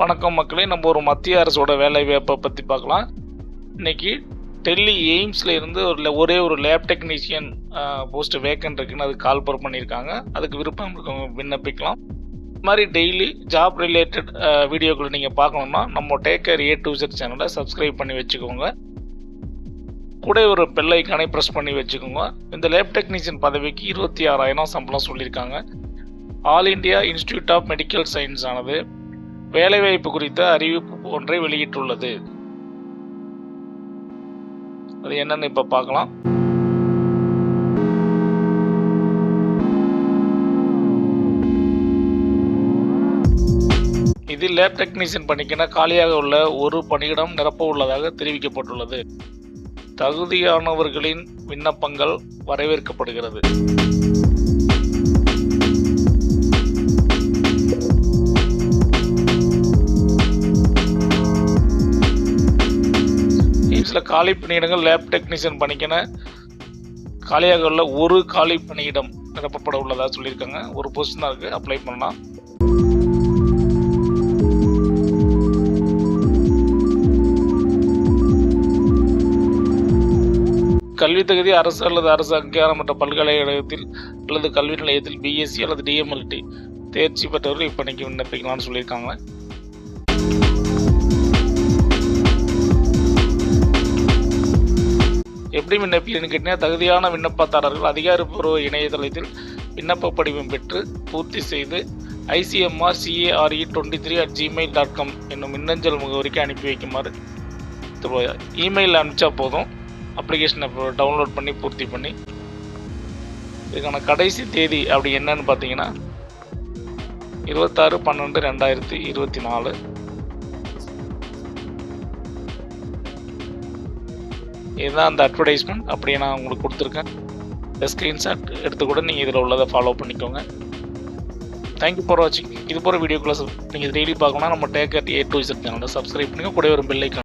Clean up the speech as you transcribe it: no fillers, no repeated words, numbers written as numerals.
வணக்கம் மக்களே, நம்ம ஒரு மத்திய அரசோட வேலைவாய்ப்பை பற்றி பார்க்கலாம். இன்னைக்கு டெல்லி எய்ம்ஸில் இருந்து ஒரே ஒரு லேப் டெக்னீஷியன் போஸ்ட் வேக்கன்ட் இருக்குன்னு அதுக்கு கால் பண்ணியிருக்காங்க. அதுக்கு விருப்பம் இருக்கவங்க விண்ணப்பிக்கலாம். இது மாதிரி டெய்லி ஜாப் ரிலேட்டட் வீடியோக்களை நீங்கள் பார்க்கணுன்னா நம்ம டேக்கர் A to Z சேனலை சப்ஸ்கிரைப் பண்ணி வச்சுக்கோங்க. கூட ஒரு பெல் ஐக்கானை ப்ரெஸ் பண்ணி வச்சுக்கோங்க. இந்த லேப் டெக்னீஷியன் பதவிக்கு 26,000 சம்பளம் சொல்லியிருக்காங்க. All India institute of medical science ஆனது வேலைவாய்ப்பு குறித்த அறிவிப்பு ஒன்றை வெளியிட்டுள்ளது. அது என்னன்னு இப்ப பார்க்கலாம். இதில் லேப் டெக்னீஷியன் பணிக்கென காலியாக உள்ள ஒரு பணியிடம் நிரப்ப உள்ளதாக தெரிவிக்கப்பட்டுள்ளது. தகுதியானவர்களின் விண்ணப்பங்கள் வரவேற்கப்படுகிறது. காலி பணியிடங்கள் லேப் டெக்னீஷியன் பணிக்கென காலியாக உள்ள ஒரு காலி பணியிடம் நிரப்பப்பட உள்ளதாக சொல்லியிருக்காங்க. ஒரு போஸ்ட் தான் இருக்கு, அப்ளை பண்ணலாம். கல்வி தகுதி அரசு அல்லது அரசு அங்கீகாரமற்ற பல்கலைக்கழகத்தில் அல்லது கல்வி நிலையத்தில் BSc அல்லது DMLT தேர்ச்சி பெற்றவர்கள் இப்பணிக்கு விண்ணப்பிக்கலாம்னு சொல்லியிருக்காங்க. எப்படி விண்ணப்பிக்கணும்னு கேட்டீங்கன்னா, தகுதியான விண்ணப்பதாரர்கள் அதிகாரப்பூர்வ இணையதளத்தில் விண்ணப்ப படிவம் பெற்று பூர்த்தி செய்து ICMR CARE23@gmail.com என்னும் மின்னஞ்சல் முகவரிக்கு அனுப்பி வைக்குமாறு இமெயில் அனுப்பிச்சா போதும். அப்ளிகேஷனை டவுன்லோட் பண்ணி பூர்த்தி பண்ணி இதுக்கான கடைசி தேதி அப்படி என்னன்னு பார்த்தீங்கன்னா 26/12/2024. இதுதான் அந்த அட்வர்டைஸ்மெண்ட். அப்படியே நான் உங்களுக்கு கொடுத்துருக்கேன். ஸ்க்ரீன்ஷாட் எடுத்து கூட நீங்கள் இதில் உள்ளதை ஃபாலோ பண்ணிக்கோங்க. தேங்க்யூ ஃபார் வாட்சிங். இது போகிற வீடியோக்குள்ள நீங்கள் டெய்லி பார்க்கணும்னா நம்ம டேக்கர் A to Z சேனலை சப்ஸ்கிரைப் பண்ணுங்கள். கூட ஒரு பெல் ஐக்கான்